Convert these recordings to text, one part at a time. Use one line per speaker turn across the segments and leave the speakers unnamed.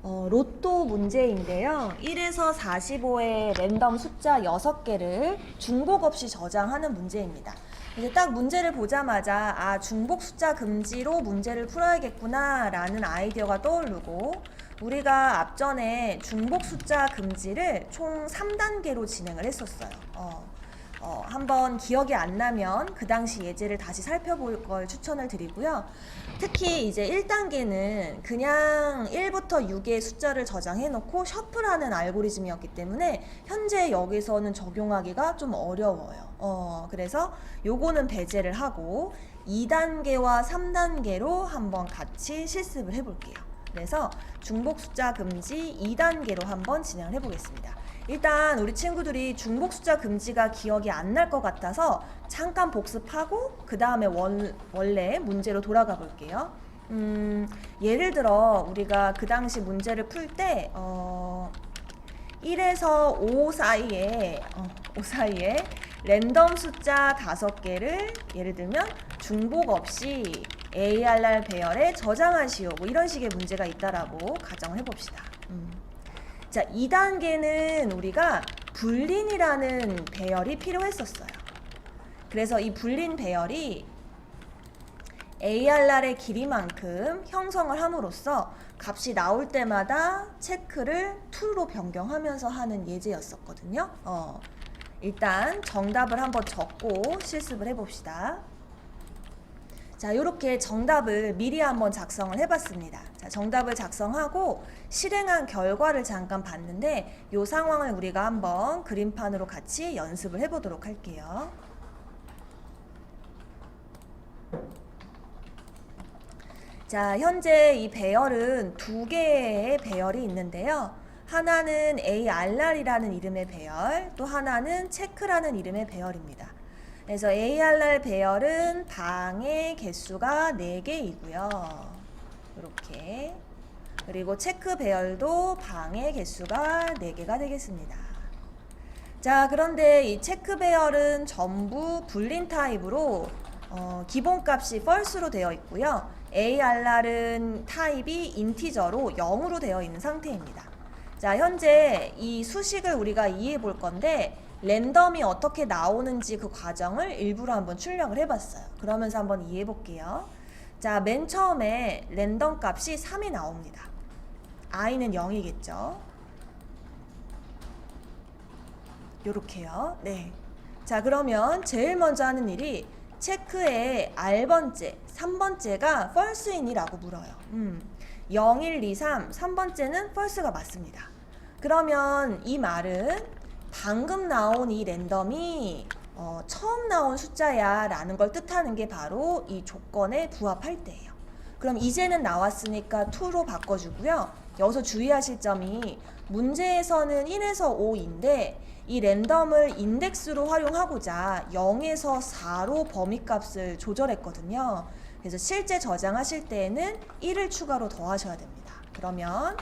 로또 문제인데요. 1에서 45의 랜덤 숫자 6개를 중복 없이 저장하는 문제입니다. 이제 딱 문제를 보자마자 중복 숫자 금지로 문제를 풀어야겠구나 라는 아이디어가 떠오르고, 우리가 앞전에 중복 숫자 금지를 총 3단계로 진행을 했었어요. 한번 기억이 안 나면 그 당시 예제를 다시 살펴볼 걸 추천을 드리고요. 특히 이제 1단계는 그냥 1부터 6의 숫자를 저장해 놓고 셔플하는 알고리즘이었기 때문에 현재 여기서는 적용하기가 좀 어려워요. 그래서 요거는 배제를 하고 2단계와 3단계로 한번 같이 실습을 해볼게요. 그래서 중복 숫자 금지 2단계로 한번 진행을 해보겠습니다. 일단 우리 친구들이 중복 숫자 금지가 기억이 안 날 것 같아서 잠깐 복습하고 그 다음에 원래 문제로 돌아가 볼게요. 예를 들어 우리가 그 당시 문제를 풀 때 1에서 5 사이에 랜덤 숫자 5개를 예를 들면 중복 없이 ARR 배열에 저장하시오, 뭐 이런 식의 문제가 있다라고 가정을 해봅시다. 자, 2단계는 우리가 불린이라는 배열이 필요했었어요. 그래서 이 불린 배열이 ARR의 길이만큼 형성을 함으로써 값이 나올 때마다 체크를 true로 변경하면서 하는 예제였었거든요. 일단 정답을 한번 적고 실습을 해봅시다. 자, 이렇게 정답을 미리 한번 작성을 해봤습니다. 자, 정답을 작성하고 실행한 결과를 잠깐 봤는데 이 상황을 우리가 한번 그림판으로 같이 연습을 해보도록 할게요. 자, 현재 이 배열은 2개의 배열이 있는데요. 하나는 ARR이라는 이름의 배열, 또 하나는 체크라는 이름의 배열입니다. 그래서 ARR 배열은 방의 개수가 4개이고요. 이렇게. 그리고 체크 배열도 방의 개수가 4개가 되겠습니다. 자, 그런데 이 체크 배열은 전부 불린 타입으로 기본값이 false로 되어 있고요. ARR은 타입이 인티저로 0으로 되어 있는 상태입니다. 자, 현재 이 수식을 우리가 이해해 볼 건데 랜덤이 어떻게 나오는지 그 과정을 일부러 한번 출력을 해봤어요. 그러면서 한번 이해해 볼게요. 자, 맨 처음에 랜덤 값이 3이 나옵니다. i는 0이겠죠. 요렇게요. 네. 자, 그러면 제일 먼저 하는 일이 체크의 R번째, 3번째가 false인이라고 물어요. 0, 1, 2, 3, 3번째는 false가 맞습니다. 그러면 이 말은 방금 나온 이 랜덤이 처음 나온 숫자야 라는 걸 뜻하는 게 바로 이 조건에 부합할 때예요. 그럼 이제는 나왔으니까 true로 바꿔주고요. 여기서 주의하실 점이 문제에서는 1에서 5인데 이 랜덤을 인덱스로 활용하고자 0에서 4로 범위값을 조절했거든요. 그래서 실제 저장하실 때에는 1을 추가로 더하셔야 됩니다. 그러면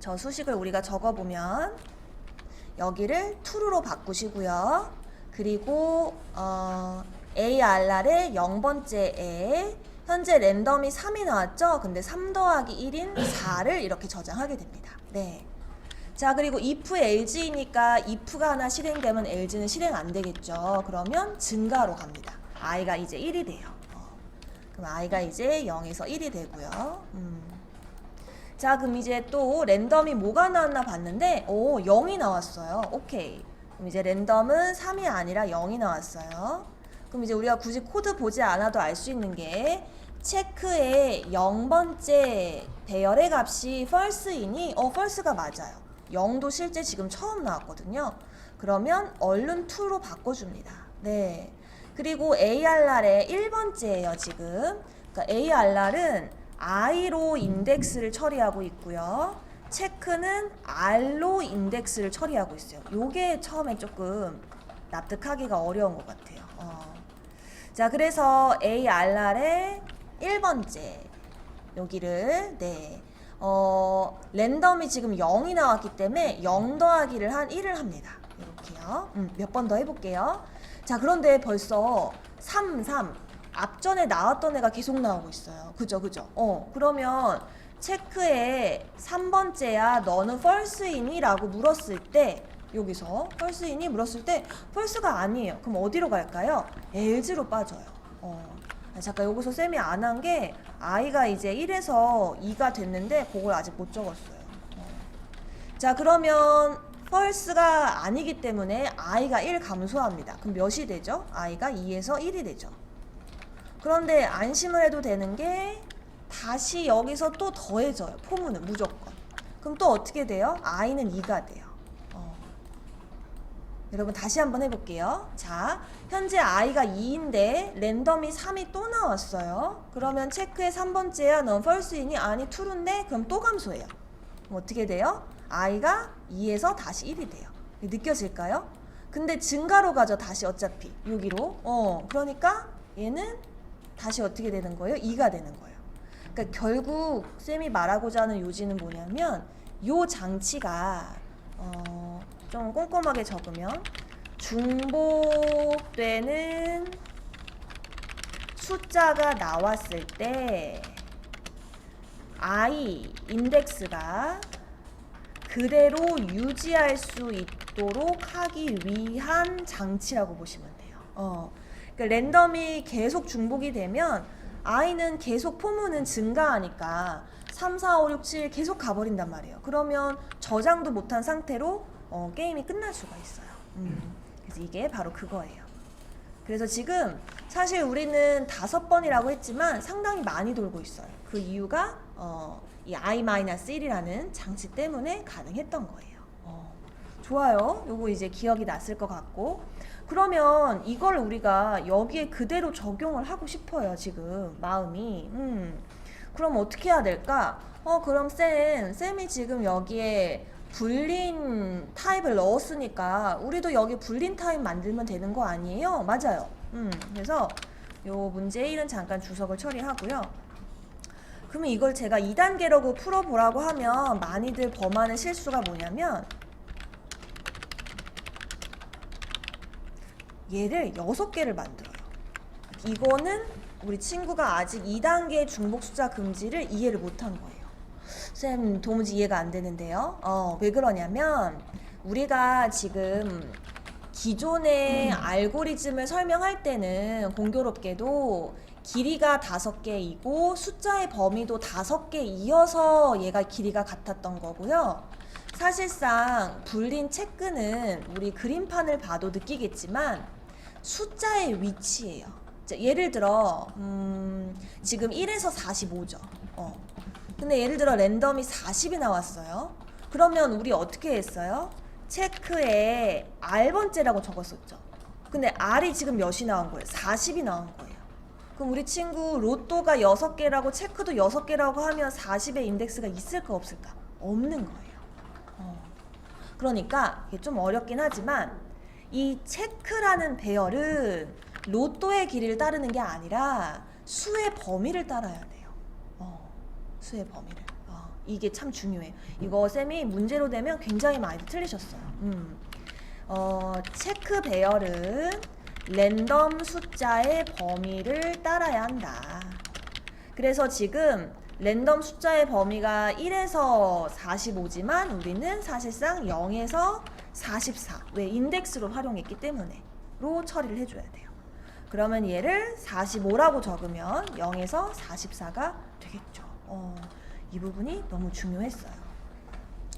저 수식을 우리가 적어보면 여기를 true로 바꾸시고요. 그리고 ARR의 0번째에 현재 랜덤이 3이 나왔죠? 근데 3 더하기 1인 4를 이렇게 저장하게 됩니다. 네. 자, 그리고 if LG니까 if가 하나 실행되면 LG는 실행 안 되겠죠. 그러면 증가로 갑니다. i가 이제 1이 돼요. 그럼 i가 이제 0에서 1이 되고요. 자, 그럼 이제 또 랜덤이 뭐가 나왔나 봤는데 0이 나왔어요. 오케이. 그럼 이제 랜덤은 3이 아니라 0이 나왔어요. 그럼 이제 우리가 굳이 코드 보지 않아도 알 수 있는 게 체크의 0번째 배열의 값이 false이니 false가 맞아요. 0도 실제 지금 처음 나왔거든요. 그러면 얼른 true로 바꿔줍니다. 네. 그리고 ARR의 1번째예요, 지금. 그러니까 ARR은 i로 인덱스를 처리하고 있고요. 체크는 r로 인덱스를 처리하고 있어요. 요게 처음에 조금 납득하기가 어려운 것 같아요. 자, 그래서 ARR의 1번째 여기를 랜덤이 지금 0이 나왔기 때문에 0 더하기를 한 1을 합니다. 이렇게요. 몇 번 더 해볼게요. 자, 그런데 벌써 3, 3 앞전에 나왔던 애가 계속 나오고 있어요. 그죠? 그러면 체크에 3번째야 너는 false이니? 라고 물었을 때 여기서 false이니? 물었을 때 false가 아니에요. 그럼 어디로 갈까요? else로 빠져요. 잠깐 여기서 쌤이 안 한 게 i가 이제 1에서 2가 됐는데 그걸 아직 못 적었어요. 자, 그러면 false가 아니기 때문에 i가 1 감소합니다. 그럼 몇이 되죠? i가 2에서 1이 되죠. 그런데 안심을 해도 되는 게 다시 여기서 또 더해져요. 포문은 무조건. 그럼 또 어떻게 돼요? i는 2가 돼요. 여러분 다시 한번 해볼게요. 자, 현재 i가 2인데 랜덤이 3이 또 나왔어요. 그러면 체크의 3번째야 넌 false이니? 아니 true인데 그럼 또 감소해요. 그럼 어떻게 돼요? i가 2에서 다시 1이 돼요. 느껴질까요? 근데 증가로 가죠. 다시 어차피 여기로. 그러니까 얘는 다시 어떻게 되는 거예요? 2가 되는 거예요. 그러니까 결국 쌤이 말하고자 하는 요지는 뭐냐면 요 장치가 좀 꼼꼼하게 적으면 중복되는 숫자가 나왔을 때 i 인덱스가 그대로 유지할 수 있도록 하기 위한 장치라고 보시면 돼요. 그러니까 랜덤이 계속 중복이 되면 i는 계속 포문은 증가하니까 3, 4, 5, 6, 7 계속 가버린단 말이에요. 그러면 저장도 못한 상태로 게임이 끝날 수가 있어요. 그래서 이게 바로 그거예요. 그래서 지금 사실 우리는 5번이라고 했지만 상당히 많이 돌고 있어요. 그 이유가 이 i-1이라는 장치 때문에 가능했던 거예요. 좋아요. 요거 이제 기억이 났을 것 같고, 그러면 이걸 우리가 여기에 그대로 적용을 하고 싶어요. 지금 마음이. 그럼 어떻게 해야 될까? 그럼 쌤이 지금 여기에 불린 타입을 넣었으니까 우리도 여기 불린 타입 만들면 되는 거 아니에요? 맞아요. 그래서 요 문제 1은 잠깐 주석을 처리하고요. 그러면 이걸 제가 2단계라고 풀어보라고 하면 많이들 범하는 실수가 뭐냐면 얘를 6개를 만들어요. 이거는 우리 친구가 아직 2단계 중복 숫자 금지를 이해를 못한 거예요. 쌤 도무지 이해가 안 되는데요. 왜 그러냐면 우리가 지금 기존의 알고리즘을 설명할 때는 공교롭게도 길이가 5개이고 숫자의 범위도 5개 이어서 얘가 길이가 같았던 거고요. 사실상 불린 체크는 우리 그림판을 봐도 느끼겠지만 숫자의 위치예요. 예를 들어 지금 1에서 45죠. 근데 예를 들어 랜덤이 40이 나왔어요. 그러면 우리 어떻게 했어요? 체크에 R번째라고 적었었죠. 근데 R이 지금 몇이 나온 거예요? 40이 나온 거예요. 그럼 우리 친구 로또가 6개라고 체크도 6개라고 하면 40의 인덱스가 있을까 없을까? 없는 거예요. 그러니까 이게 좀 어렵긴 하지만 이 체크라는 배열은 로또의 길이를 따르는 게 아니라 수의 범위를 따라야 돼요. 수의 범위를. 이게 참 중요해요. 이거 쌤이 문제로 되면 굉장히 많이 틀리셨어요. 체크 배열은 랜덤 숫자의 범위를 따라야 한다. 그래서 지금 랜덤 숫자의 범위가 1에서 45지만 우리는 사실상 0에서 44, 왜 인덱스로 활용했기 때문에 로 처리를 해줘야 돼요. 그러면 얘를 45라고 적으면 0에서 44가 되겠죠. 이 부분이 너무 중요했어요.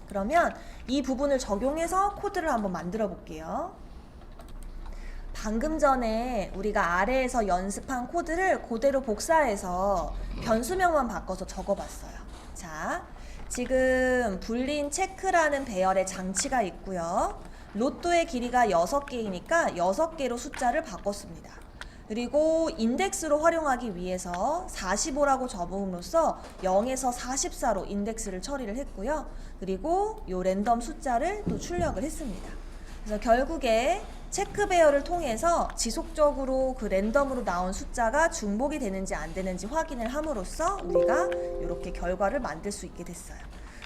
그러면 이 부분을 적용해서 코드를 한번 만들어 볼게요. 방금 전에 우리가 아래에서 연습한 코드를 그대로 복사해서 변수명만 바꿔서 적어봤어요. 자, 지금 불린 체크라는 배열의 장치가 있고요. 로또의 길이가 6개이니까 6개로 숫자를 바꿨습니다. 그리고 인덱스로 활용하기 위해서 45라고 적음으로써 0에서 44로 인덱스를 처리를 했고요. 그리고 요 랜덤 숫자를 또 출력을 했습니다. 그래서 결국에 체크 배열을 통해서 지속적으로 그 랜덤으로 나온 숫자가 중복이 되는지 안 되는지 확인을 함으로써 우리가 이렇게 결과를 만들 수 있게 됐어요.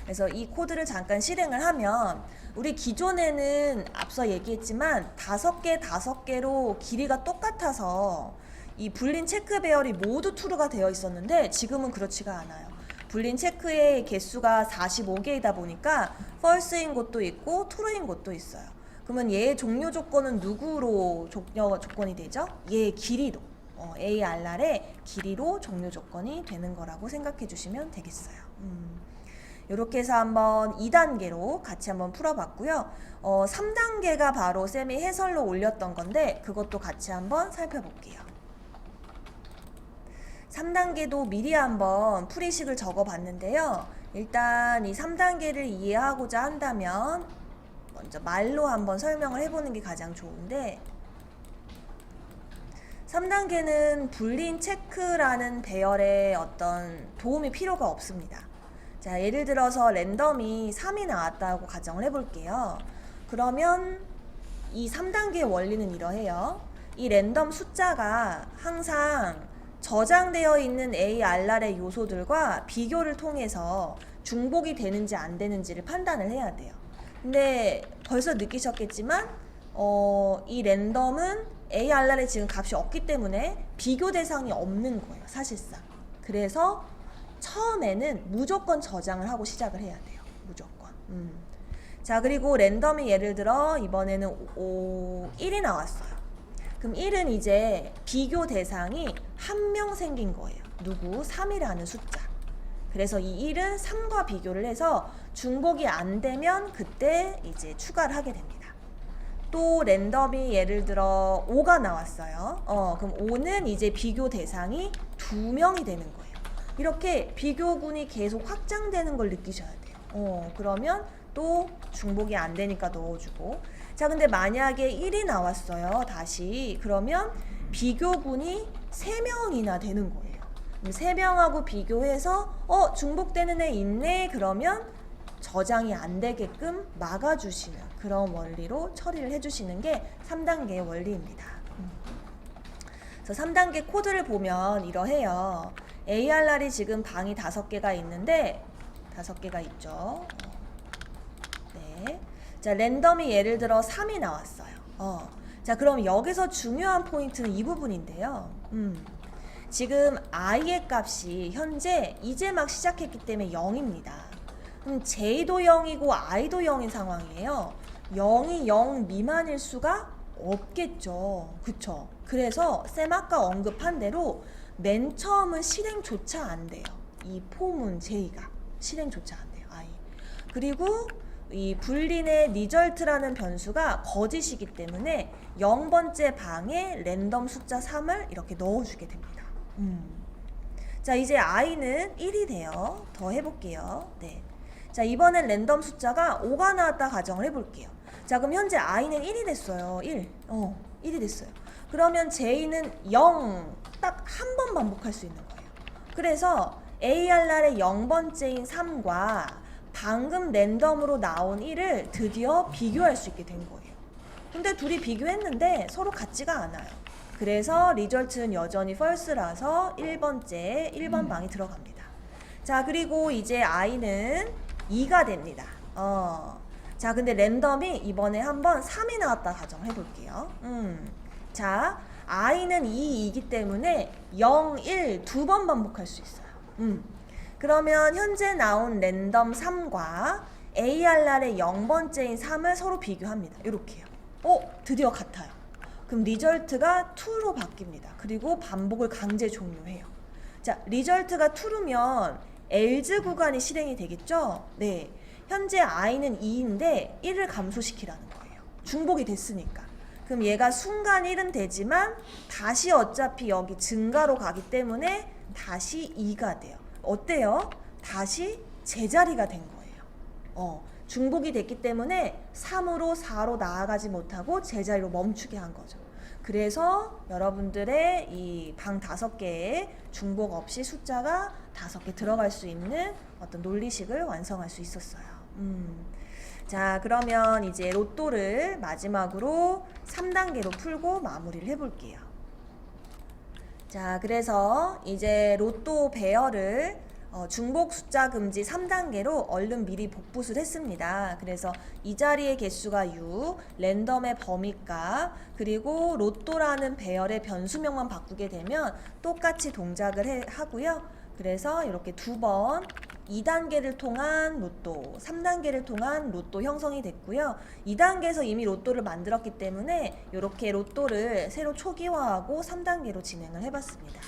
그래서 이 코드를 잠깐 실행을 하면 우리 기존에는 앞서 얘기했지만 5개로 길이가 똑같아서 이 불린 체크 배열이 모두 true가 되어 있었는데 지금은 그렇지가 않아요. 불린 체크의 개수가 45개이다 보니까 false인 곳도 있고 true인 곳도 있어요. 그러면 얘의 종료 조건은 누구로 종료 조건이 되죠? 얘의 길이로. ARR의 길이로 종료 조건이 되는 거라고 생각해 주시면 되겠어요. 이렇게 해서 한번 2단계로 같이 한번 풀어봤고요. 3단계가 바로 쌤이 해설로 올렸던 건데 그것도 같이 한번 살펴볼게요. 3단계도 미리 한번 풀이식을 적어봤는데요. 일단 이 3단계를 이해하고자 한다면 먼저 말로 한번 설명을 해보는 게 가장 좋은데 3단계는 불린 체크라는 배열에 어떤 도움이 필요가 없습니다. 자, 예를 들어서 랜덤이 3이 나왔다고 가정을 해볼게요. 그러면 이 3단계의 원리는 이러해요. 이 랜덤 숫자가 항상 저장되어 있는 ARR의 요소들과 비교를 통해서 중복이 되는지 안 되는지를 판단을 해야 돼요. 근데 벌써 느끼셨겠지만 이 랜덤은 ARR에 지금 값이 없기 때문에 비교 대상이 없는 거예요, 사실상. 그래서 처음에는 무조건 저장을 하고 시작을 해야 돼요. 무조건. 자, 그리고 랜덤이 예를 들어 이번에는 1이 나왔어요. 그럼 1은 이제 비교 대상이 한 명 생긴 거예요. 누구? 3이라는 숫자. 그래서 이 1은 3과 비교를 해서 중복이 안 되면 그때 이제 추가를 하게 됩니다. 또 랜덤이 예를 들어 5가 나왔어요. 그럼 5는 이제 비교 대상이 2명이 되는 거예요. 이렇게 비교군이 계속 확장되는 걸 느끼셔야 돼요. 그러면 또 중복이 안 되니까 넣어주고. 자, 근데 만약에 1이 나왔어요. 다시. 그러면 비교군이 3명이나 되는 거예요. 3명하고 비교해서 중복되는 애 있네. 그러면 저장이 안 되게끔 막아주시는 그런 원리로 처리를 해주시는 게 3단계의 원리입니다. 그래서 3단계 코드를 보면 이러해요. ARR이 지금 방이 5개가 있는데 5개가 있죠. 네. 자, 랜덤이 예를 들어 3이 나왔어요. 자, 그럼 여기서 중요한 포인트는 이 부분인데요. 지금 i의 값이 현재 이제 막 시작했기 때문에 0입니다. j도 0이고 i도 0인 상황이에요. 0이 0 미만일 수가 없겠죠. 그쵸? 그래서 쌤 아까 언급한 대로 맨 처음은 실행조차 안 돼요. 이 폼은 j가 실행조차 안 돼요. i. 그리고 이 불린의 리절트라는 변수가 거짓이기 때문에 0번째 방에 랜덤 숫자 3을 이렇게 넣어주게 됩니다. 자, 이제 i는 1이 돼요. 더 해볼게요. 네. 자, 이번엔 랜덤 숫자가 5가 나왔다 가정을 해볼게요. 자, 그럼 현재 i는 1이 됐어요. 1이 됐어요. 그러면 j는 0 딱 한 번 반복할 수 있는 거예요. 그래서 ARR의 0번째인 3과 방금 랜덤으로 나온 1을 드디어 비교할 수 있게 된 거예요. 근데 둘이 비교했는데 서로 같지가 않아요. 그래서 리절트는 여전히 false라서 1번째 1번 방이 들어갑니다. 자, 그리고 이제 i는 2가 됩니다. 자, 근데 랜덤이 이번에 한번 3이 나왔다 가정을 해볼게요. 자, i는 2이기 때문에 0, 1 두 번 반복할 수 있어요. 그러면 현재 나온 랜덤 3과 ARR의 0번째인 3을 서로 비교합니다. 이렇게요. 드디어 같아요. 그럼 리절트가 true로 바뀝니다. 그리고 반복을 강제 종료해요. 자, 리절트가 true면 else 구간이 실행이 되겠죠? 네. 현재 i는 2인데 1을 감소시키라는 거예요. 중복이 됐으니까. 그럼 얘가 순간 1은 되지만 다시 어차피 여기 증가로 가기 때문에 다시 2가 돼요. 어때요? 다시 제자리가 된 거예요. 중복이 됐기 때문에 3으로 4로 나아가지 못하고 제자리로 멈추게 한 거죠. 그래서 여러분들의 이 방 5개에 중복 없이 숫자가 5개 들어갈 수 있는 어떤 논리식을 완성할 수 있었어요. 자, 그러면 이제 로또를 마지막으로 3단계로 풀고 마무리를 해볼게요. 자, 그래서 이제 로또 배열을 중복 숫자 금지 3단계로 얼른 미리 복붙을 했습니다. 그래서 이 자리의 개수가 6, 랜덤의 범위값, 그리고 로또라는 배열의 변수명만 바꾸게 되면 똑같이 동작을 하고요. 그래서 이렇게 두 번 2단계를 통한 로또, 3단계를 통한 로또 형성이 됐고요. 2단계에서 이미 로또를 만들었기 때문에 이렇게 로또를 새로 초기화하고 3단계로 진행을 해봤습니다.